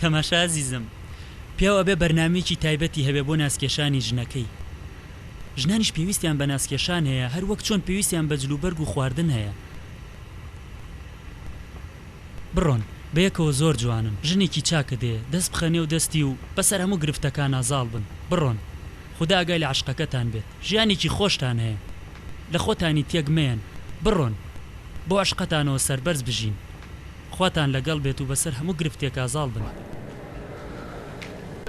تەماشا عزیزم، پیاوە بێ بەرنامەیەکی تایبەتی هەبێ بۆ ناسکێشانی ژنەکەی. ژنانیش پێویستیان بە ناسکێشان هەیە، هەر وەک چۆن پێویستیان بە جلوبەرگ و خواردن هەیە. بڕۆن بەیەکەوە زۆر جوانن، ژنێکی چاکە دێ، دەست بخەنێ و دەستی و بەسەر هەموو گرفتەکان ئازاڵ بن. بڕۆن، خوددا ئاگای لە عشقەکەتان بێت، ژیانێکی خۆشتان هەیە، لە خۆتانی تێک مەیەن. بڕۆن بۆ عشقەتانەوە سەربەرز بژین، خواتان لەگەڵ بێت و بەسەر هەموو گرفتێک ئازاڵ بن.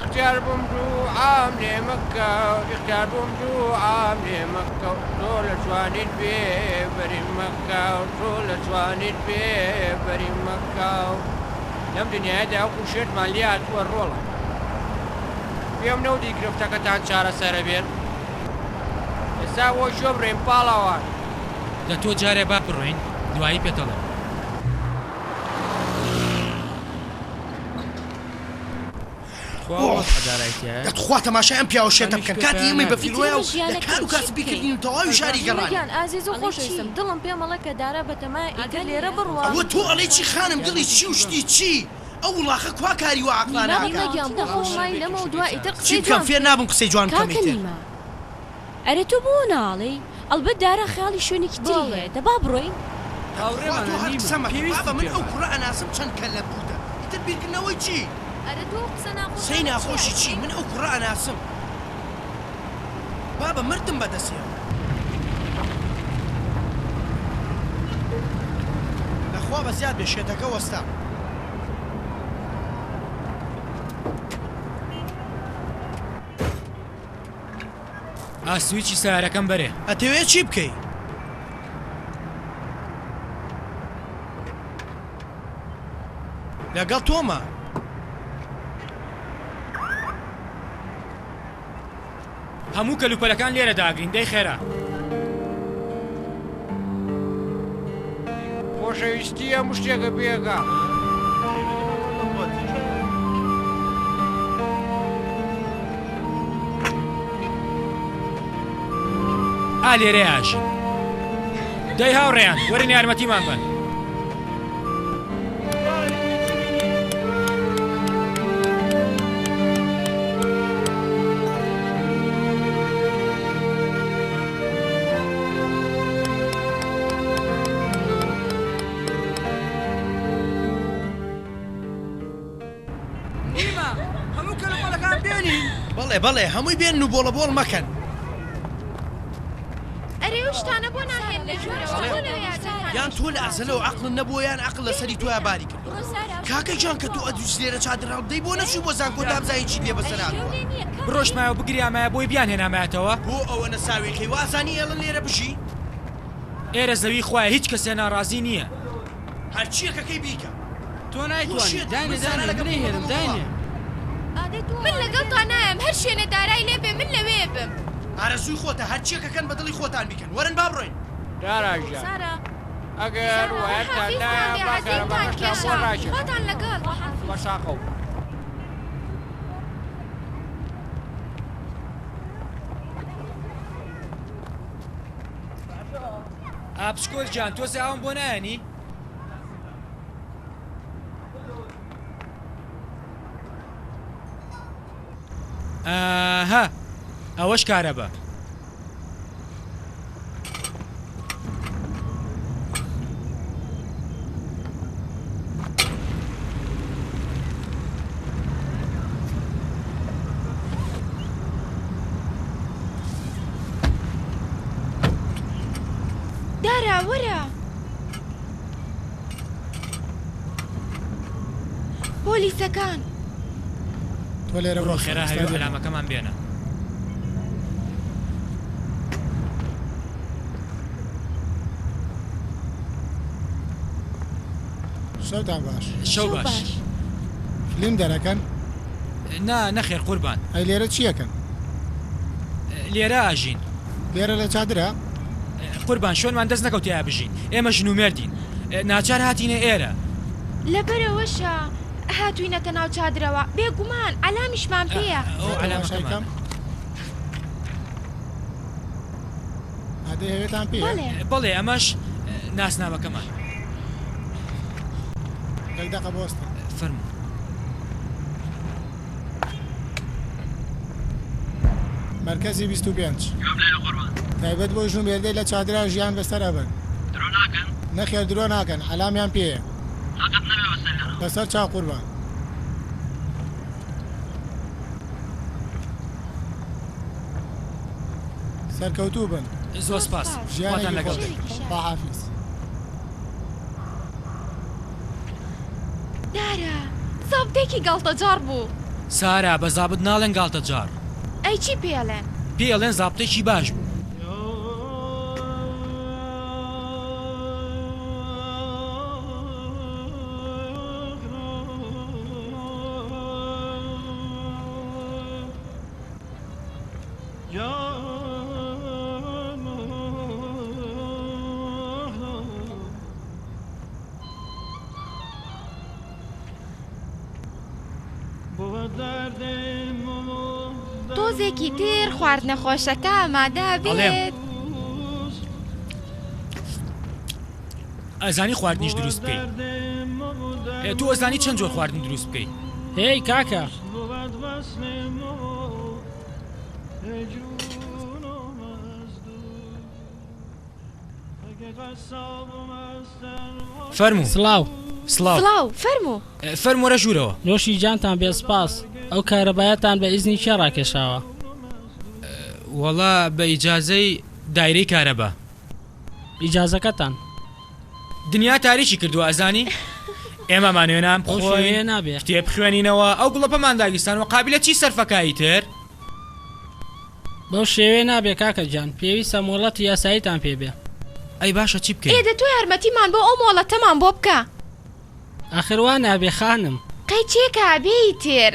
اختیار بووم دوو عام لێ مەکە، اختیار بووم دوو عام لێ مەکە، تۆ لە جوانیت بێ بەری مەکە، تۆ لە جوانیت بێ بەری مەکە. لەم دنیادا وەکو شێتمان لێ هاتووە ڕۆڵە. پێم نەوتی گرفتەکەتان چارەسەرە بێت. ئێستا بۆ شۆ بڕێین پاڵاوان. لە تۆ جارێ با بڕۆین، دوایی پێتەڵێ. دەتخوا تەماشای ئەم پیاوە شێتە بکەن، کاتی ئێمەی بە فیلۆیە و لە کار و کاسبیکردین و تەواوی ژاری گەڕان. ئازیز و خۆشەویستم، دڵم پێ مەڵە کە دارە بەتەمای ئیتر لێرە بڕوە. ئەوە تۆ ئەڵێ چی خانم، دڵی چی و شتی چی؟ ئەو وڵاخە کوا کاری و عەقڵانە نەگیان بۆ خۆشمای لەمە و دوای ئیتر چی بکەم، فێر نابم قسەی جوان بکەم ئیتر. ئەرێ تۆ بۆ ناڵێ؟ ئەڵبەت دارە خەیاڵی شوێنێکی تری هەیە، دەبا بڕۆین. تۆ هەر قسەمە بابە، من ئەو کوڕە ئەناسم چەند کەلە بوودە، ئیتر بیرکردنەوەی چی؟ ئەرێ تۆ قسە ناخۆش سەی ناخۆشی چی؟ من ئەو کوڕە ئەناسم. بابە مردم بەدەستێ. لەخوا بە زیاد بێ شێتەکە وەستا. ئاسویچی سیارەکەم بەرێ. ئەتەوێت چی بکەی؟ لەگەڵ تۆمە. هەموو کەلوپەلەکان لێرە داگرین، دەی خێرا. خۆشەویستی هەموو شتێکە بێگا. لێرە ئاژین. دەی هاوڕێیان وەرن یارمەتیمان بن. هەموو کەلوپەلەکان بێنین. بەڵێ بەڵێ هەمووی بێن و بۆڵە بۆڵ مەکەن. شتانە بۆ ناهێن لە ژوورەوە یان تۆ لە ئەزەلەوە عەقڵت نەبووە یان عەقڵ لەسەری تۆیە باری کرد. کاکە جان کە تۆ ئەدووس لێرە چادر هەڵدەی بۆ نەچوو بۆ زانکۆ دابزایی چی لێ بەسەر هاتووە. بڕۆشمایەوە بگریامایە بۆی بیان هێنامایەتەوە. بۆ ئەوە نەساوێکەی وازانی ئێڵن لێرە بژی؟ ئێرە زەوی خوایە هیچ کەسێ ناڕازی نییە. هەرچیەکەکەی بیکە. تۆ نایتوانی دانێ لەگەڵی هێرم دانێ. من لەگەڵ تا نایم، هەر شوێنە دارای لێ بێ من لەوێ بم. ئارەزووی خۆتە، هەرچیەکەکەن بە دڵی خۆتان بیکەن. وەرن با بڕۆین. داراژە ئەگەر وایەتان نایە باکارەباکەشتان بۆ ڕاکێن. خۆتان لەگەڵ بەشاقە و ئاپشکۆل جان تۆ زاوم بۆ نایەنی؟ ئاها ئەوەش کارە بە. دارا وەرە پۆلیسەکان. تۆ لێرە بڕۆ خێرا هەوێ هەلامەکەمان بێنە. شەوتان باش. شەو باش. فیلم دەرەکەن؟ نەخێر قوربان. ئەی لێرە چیەکەن؟ لێرە ئاژین. لێرە لە چادرە؟ قوربان شۆنمان دەست نەکەوتیا بژین، ئێمە ژن و مێردین، ناچار هاتینە ئێرە. لەبەرەوەشە هاتووینەتە ناو چادرەوە، بێگومان ئەلامیشمان پێیە. ئەلامەکەمان ئادەی هەوێتان پێ؟ بەڵێ ئەمەش ناسنامەکەمان. دەقدەقە بۆستە فەرموو. مرکزی 25 تایبەت بۆ ژوون بێردەی لە چادرا ژیان بەسەر ئەبن نەخێر درۆ ناکەن عەلامیان پێیە بەسەر چاو قوربان سەرکەوتوو بن زۆر سپاس خواتان لەگەڵ بێ. باحافیز دارە زابدێکی گاڵتەجار بوو سارا بە زابت ناڵێن گاڵتە جار ئەی چی پێڵێن پێڵێن زابتێکی باش بوو. تۆزێکی تر خواردنە خۆشەکە ئامادە بێت ئەزانی خواردنیش دروست بکەی تو ئەزانی چەند جۆر خواردن دروست بکەی هی کاکە فەرموو سڵاو سڵاو سڵاو فەرموو فەرمووەرە ژوورەوە نۆشی جانتان بێسپاس ئەو کارەبایەتان بە ئیزنی کێ ڕاکێشاوە وەڵا بە ئیجازەی دایرەی کارەبا ئیجازەکەتان دنیا تاریکی کردووە ئەزانی ئێمەمانوێنان ئەو شوێنە نابێ کتێب خوێنینەوە ئەو گوڵەپەمان داگیستان و قابلە چی سەرفەکایی تر بەو شێوێ نابێ کاکە جان پێویستە مۆڵەتی یاساییتان پێبێ ئەی باشە چی بکەین ئێدە تۆ یارمەتیمان بۆ ئەو مۆڵەتەمان بۆ بکە ئاخر وا نابێ خانم قەی چێکە بێی تر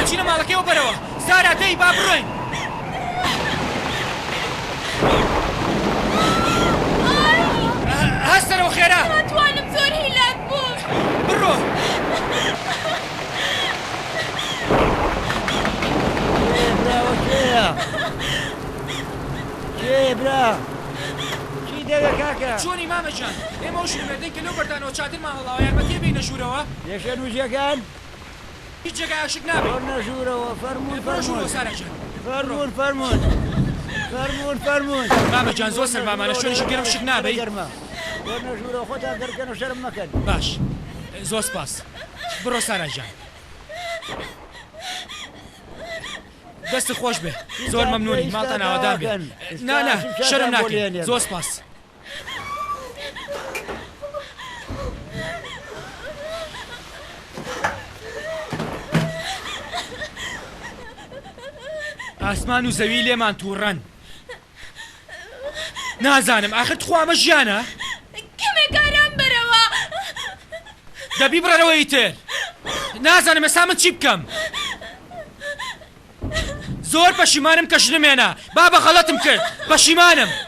چینە ماڵەکەیەوە بەرەوە زارا دەی با بڕۆین هەستەرەوە خێرا ناتوانم زۆر هیلاک بوو بڕۆ برا چی دەوێ کاکە چۆنی مامەجان ئێمە و ژوورمێردەین کە لەو بەردانەوە چادرمان هەڵاوە یارمەتیە بینە ژوورەوە یەشە نووزیەکان هیچ جێگایشک نابێت زۆر نەژوورەوە فەرموون بڕۆ ژوورەوە سارەجان فەرموون مامەجان زۆر سەرمامانە شوێنیشی گەرم شک نابێت گەرمە زۆر نەژوورەوە خۆتان دەرکەن و شەرم مەکەن باش زۆر سپاس بڕۆ سارەجان دەست خۆش بێ زۆر مەمنونی ماڵتان ئاوادار بێ نانە شەرم ناکەین زۆر سپاس ئاسمان و زەوی لێمان تووڕەن نازانم ئاخر تخوا ئەمە ژیانە کەمێک ئارام بەرەوە دەبی بڕەرەوەی تر نازانم ئێستا من چی بکەم زۆر پەشیمانم کە ژنمێنە با بە غەڵەتم کرد پەشیمانم